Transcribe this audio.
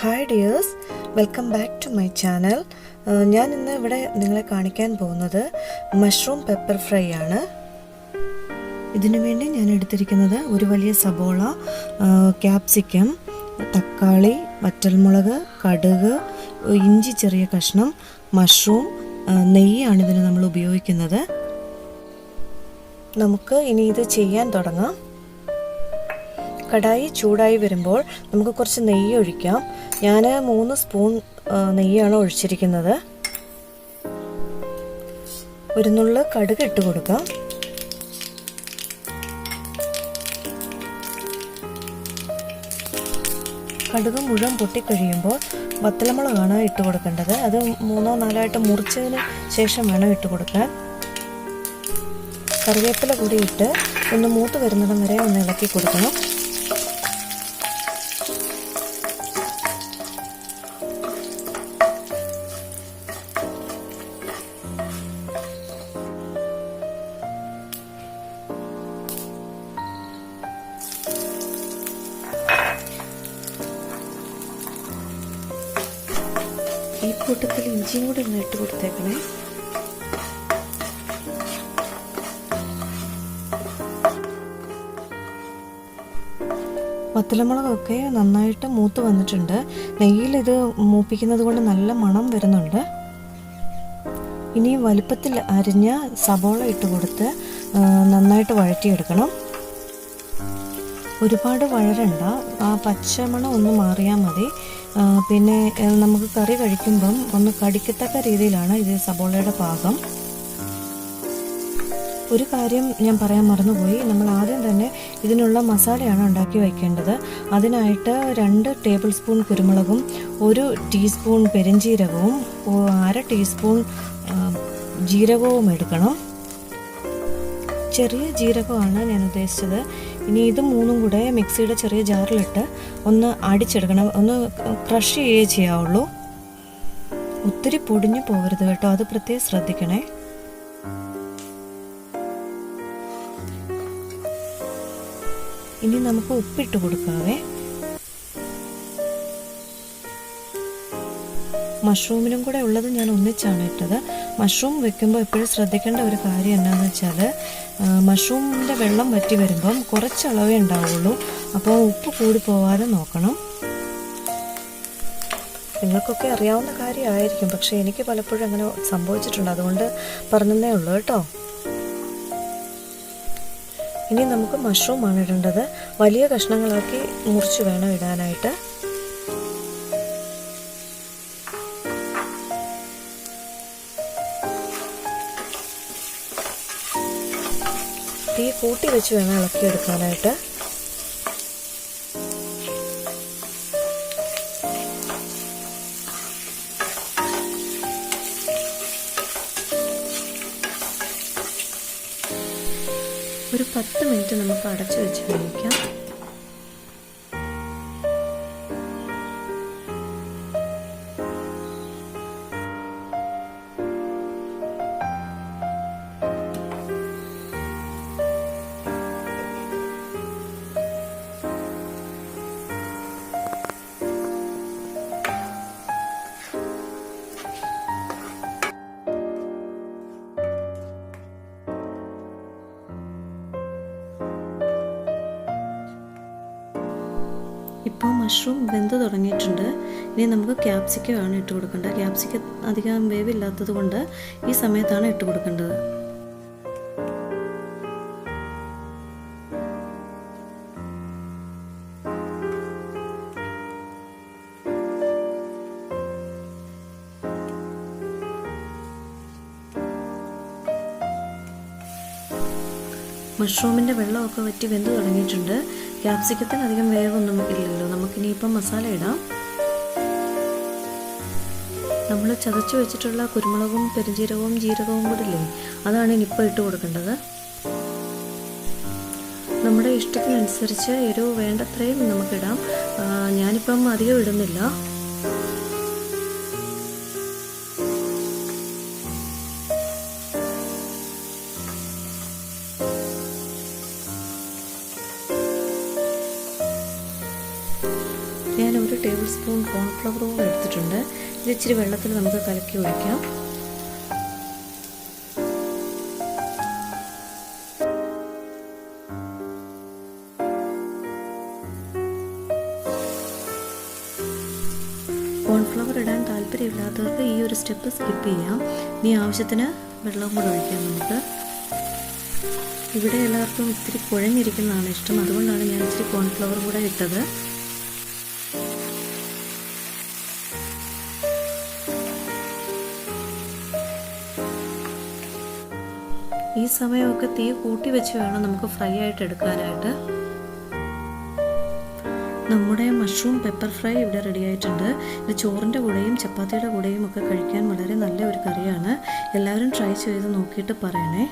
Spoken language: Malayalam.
Hi dears, welcome back to my channel. ഞാൻ ഇന്ന് ഇവിടെ നിങ്ങളെ കാണിക്കാൻ പോകുന്നത് മഷ്റൂം പെപ്പർ ഫ്രൈ ആണ്. ഇതിനു വേണ്ടി ഞാൻ എടുത്തിരിക്കുന്നത് ഒരു വലിയ സബോള, ക്യാപ്സിക്കം, തക്കാളി, വറ്റൽമുളക്, കടുക്, ഇഞ്ചി ചെറിയ കഷ്ണം, മഷ്റൂം, നെയ്യാണ് ഇതിന് നമ്മൾ ഉപയോഗിക്കുന്നത്. നമുക്ക് ഇനി ഇത് ചെയ്യാൻ തുടങ്ങാം. കടായി ചൂടായി വരുമ്പോൾ നമുക്ക് കുറച്ച് നെയ്യ് ഒഴിക്കാം. ഞാൻ 3 സ്പൂൺ നെയ്യാണ് ഒഴിച്ചിരിക്കുന്നത്. ഒരു നുള്ള് കടുക് ഇട്ട് കൊടുക്കാം. കടുക് മുഴുവൻ പൊട്ടിക്കഴിയുമ്പോൾ വത്തലമുളകാണ് ഇട്ട് കൊടുക്കേണ്ടത്. അത് 3-4 മുറിച്ചതിന് ശേഷം വേണം ഇട്ട് കൊടുക്കാൻ. കറിവേപ്പില കൂടി ഇട്ട് ഒന്ന് മൂത്ത് വരുന്നിടം വരെ ഒന്ന് ഇളക്കി കൊടുക്കണം. ഈ കൂട്ടത്തിൽ ഇഞ്ചിയും കൂടി ഒന്ന് ഇട്ട് കൊടുത്തേക്കണേ. വത്തലമുളകൊക്കെ നന്നായിട്ട് മൂത്ത് വന്നിട്ടുണ്ട്. നെയ്യിൽ ഇത് മൂപ്പിക്കുന്നത് കൊണ്ട് നല്ല മണം വരുന്നുണ്ട്. ഇനി വലുപ്പത്തിൽ അരിഞ്ഞ സബോള ഇട്ട് കൊടുത്ത് നന്നായിട്ട് വഴറ്റിയെടുക്കണം. ഒരുപാട് വഴരണ്ട, ആ പച്ചമണം ഒന്ന് മാറിയാൽ മതി. പിന്നെ നമുക്ക് കറി കഴിക്കുമ്പം ഒന്ന് കടിക്കത്തക്ക രീതിയിലാണ് ഇത് സബോളയുടെ പാകം. ഒരു കാര്യം ഞാൻ പറയാൻ മറന്നുപോയി. നമ്മൾ ആദ്യം തന്നെ ഇതിനുള്ള മസാലയാണ് ഉണ്ടാക്കി വയ്ക്കേണ്ടത്. അതിനായിട്ട് 2 ടേബിൾ സ്പൂൺ കുരുമുളകും, 1 ടീസ്പൂൺ പെരുംജീരകവും, 1/2 ടീസ്പൂൺ ജീരകവും എടുക്കണം. ചെറിയ ജീരകമാണ് ഞാൻ ഉദ്ദേശിച്ചത്. ഇനി ഇത് 3ഉം കൂടെ മിക്സിയുടെ ചെറിയ ജാറിലിട്ട് ഒന്ന് അടിച്ചെടുക്കണം. ഒന്ന് ക്രഷ് ചെയ്യുകയേ ചെയ്യാവുള്ളൂ. ഒത്തിരി പൊടിഞ്ഞു പോകരുത് കേട്ടോ, അത് പ്രത്യേകം ശ്രദ്ധിക്കണേ. ഇനി നമുക്ക് ഉപ്പിട്ട് കൊടുക്കാവേ. മഷ്റൂമിനും കൂടെ ഉള്ളത് ഞാൻ ഒന്നിച്ചാണ് ഇട്ടത്. മഷ്റൂം വെക്കുമ്പോൾ എപ്പോഴും ശ്രദ്ധിക്കേണ്ട ഒരു കാര്യം എന്താണെന്ന് വെച്ചാൽ, മഷ്റൂമിൻ്റെ വെള്ളം വറ്റി വരുമ്പം കുറച്ച് അളവേ ഉണ്ടാവുള്ളൂ. അപ്പോൾ ഉപ്പ് കൂടി പോവാതെ നോക്കണം. നിങ്ങൾക്കൊക്കെ അറിയാവുന്ന കാര്യമായിരിക്കും, പക്ഷേ എനിക്ക് പലപ്പോഴും അങ്ങനെ സംഭവിച്ചിട്ടുണ്ട്. അതുകൊണ്ട് പറഞ്ഞതേ ഉള്ളൂ കേട്ടോ. ഇനി നമുക്ക് മഷ്റൂമാണ് ഇടേണ്ടത്. വലിയ കഷ്ണങ്ങളാക്കി മുറിച്ച് വേണം ഇടാനായിട്ട്. തീ കൂട്ടി വെച്ച് വേണം ഇളക്കിയെടുക്കാനായിട്ട്. ഒരു 10 മിനിറ്റ് നമുക്ക് അടച്ചു വെച്ച് വേവിക്കാം. ഇപ്പോൾ മഷ്റൂം വെന്ത് തുടങ്ങിയിട്ടുണ്ട്. ഇനി നമുക്ക് ക്യാപ്സിക്കമാണ് ഇട്ട് കൊടുക്കേണ്ടത്. ക്യാപ്സിക്കം അധികം വേവില്ലാത്തത് കൊണ്ട് ഈ സമയത്താണ് ഇട്ട് കൊടുക്കേണ്ടത്. മഷ്റൂമിൻ്റെ വെള്ളമൊക്കെ വറ്റി വെന്ത് തുടങ്ങിയിട്ടുണ്ട്. ക്യാപ്സിക്കത്തിന് അധികം വേവൊന്നും ഇല്ലല്ലോ. നമുക്കിനിയിപ്പം മസാല ഇടാം. നമ്മൾ ചതച്ച് വെച്ചിട്ടുള്ള കുരുമുളകും പെരുംജീരകവും ജീരകവും കൂടി ഇല്ലേ, അതാണ് ഇനിയിപ്പോൾ ഇട്ട് കൊടുക്കേണ്ടത്. നമ്മുടെ ഇഷ്ടത്തിനനുസരിച്ച് എരിവ് വേണ്ടത്രയും നമുക്കിടാം. ഞാനിപ്പം അധികം ഇടുന്നില്ല. ഞാൻ 1 ടേബിൾ സ്പൂൺ കോൺഫ്ലവർ കൂടെ എടുത്തിട്ടുണ്ട്. ഇത് ഇച്ചിരി വെള്ളത്തിൽ നമുക്ക് കലക്കി ഒഴിക്കാം. കോൺഫ്ലവർ ഇടാൻ താല്പര്യമില്ലാത്തവർക്ക് ഈ ഒരു സ്റ്റെപ്പ് സ്കിപ്പ് ചെയ്യാം. ഇനി ആവശ്യത്തിന് വെള്ളം കൂടെ ഒഴിക്കാം നമുക്ക്. ഇവിടെ എല്ലാവർക്കും ഇത്തിരി കുഴഞ്ഞിരിക്കുന്നതാണ് ഇഷ്ടം, അതുകൊണ്ടാണ് ഞാൻ ഇച്ചിരി കോൺഫ്ലവർ കൂടെ ഇട്ടത്. ഈ സമയമൊക്കെ തീ കൂട്ടി വെച്ച് വേണം നമുക്ക് ഫ്രൈ ആയിട്ട് എടുക്കാനായിട്ട്. നമ്മുടെ മഷ്റൂം പെപ്പർ ഫ്രൈ ഇവിടെ റെഡി ആയിട്ടുണ്ട്. ഇത് ചോറിൻ്റെ കൂടെയും ചപ്പാത്തിയുടെ കൂടെയും ഒക്കെ കഴിക്കാൻ വളരെ നല്ല ഒരു കറിയാണ്. എല്ലാവരും ട്രൈ ചെയ്ത് നോക്കിയിട്ട് പറയണേ.